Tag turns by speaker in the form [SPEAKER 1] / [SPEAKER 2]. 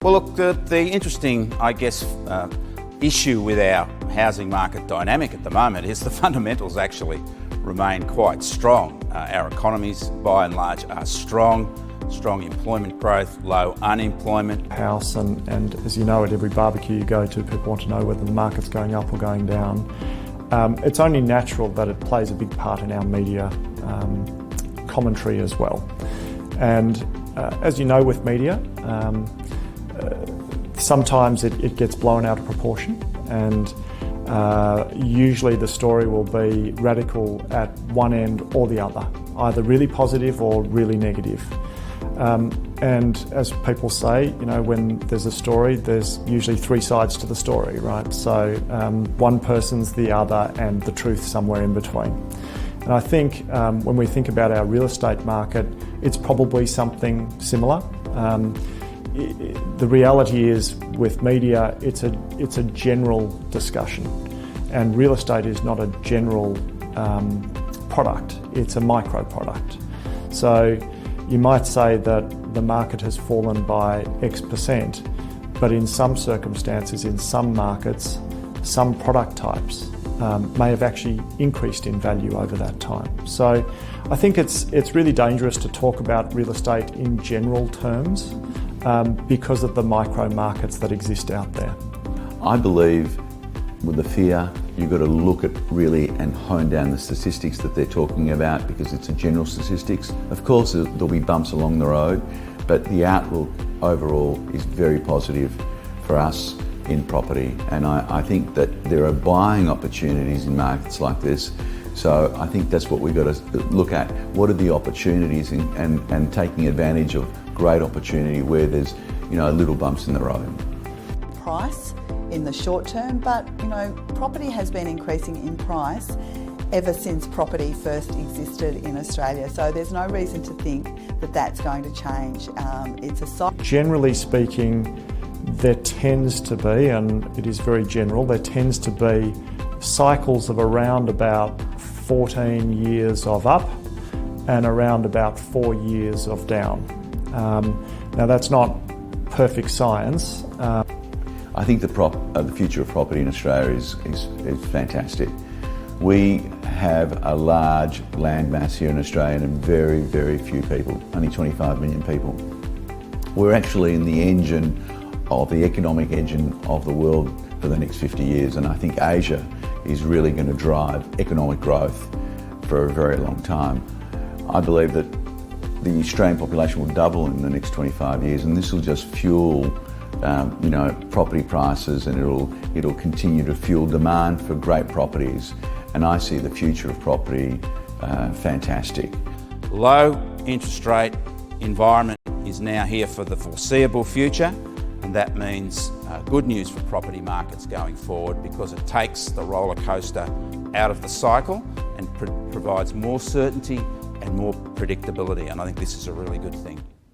[SPEAKER 1] Well, look, the interesting, I guess, issue with our housing market dynamic at the moment is the fundamentals actually remain quite strong. Our economies, by and large, are strong employment growth, low unemployment.
[SPEAKER 2] House and as you know, at every barbecue you go to, people want to know whether the market's going up or going down. It's only natural that it plays a big part in our media commentary as well. And as you know with media, sometimes it gets blown out of proportion, and usually the story will be radical at one end or the other, either really positive or really negative. And as people say, you know, when there's a story, there's usually three sides to the story, right? So one person's the other and the truth somewhere in between. And I think when we think about our real estate market, it's probably something similar. The reality is with media, it's a general discussion, and real estate is not a general product, it's a micro product. So you might say that the market has fallen by X percent, but in some circumstances, in some markets, some product types may have actually increased in value over that time. So I think it's really dangerous to talk about real estate in general terms because of the micro markets that exist out there.
[SPEAKER 3] I believe with the fear, you've got to look at really and hone down the statistics that they're talking about, because it's a general statistics. Of course, there'll be bumps along the road, but the outlook overall is very positive for us in property. And I think that there are buying opportunities in markets like this. So I think that's what we've got to look at. What are the opportunities and taking advantage of great opportunity where there's, you know, little bumps in the road.
[SPEAKER 4] Price in the short term, but you know, property has been increasing in price ever since property first existed in Australia. So there's no reason to think that that's going to change.
[SPEAKER 2] Generally speaking, there tends to be, and it is very general, there tends to be cycles of around about 14 years of up and around about 4 years of down. Now that's not perfect science.
[SPEAKER 3] I think the future of property in Australia is fantastic. We have a large land mass here in Australia and very, very few people, only 25 million people. We're actually in the economic engine of the world for the next 50 years, and I think Asia is really going to drive economic growth for a very long time. I believe that the Australian population will double in the next 25 years, and this will just fuel property prices, and it'll continue to fuel demand for great properties. And I see the future of property fantastic.
[SPEAKER 1] Low interest rate environment is now here for the foreseeable future, and that means good news for property markets going forward, because it takes the roller coaster out of the cycle and provides more certainty and more predictability, and I think this is a really good thing.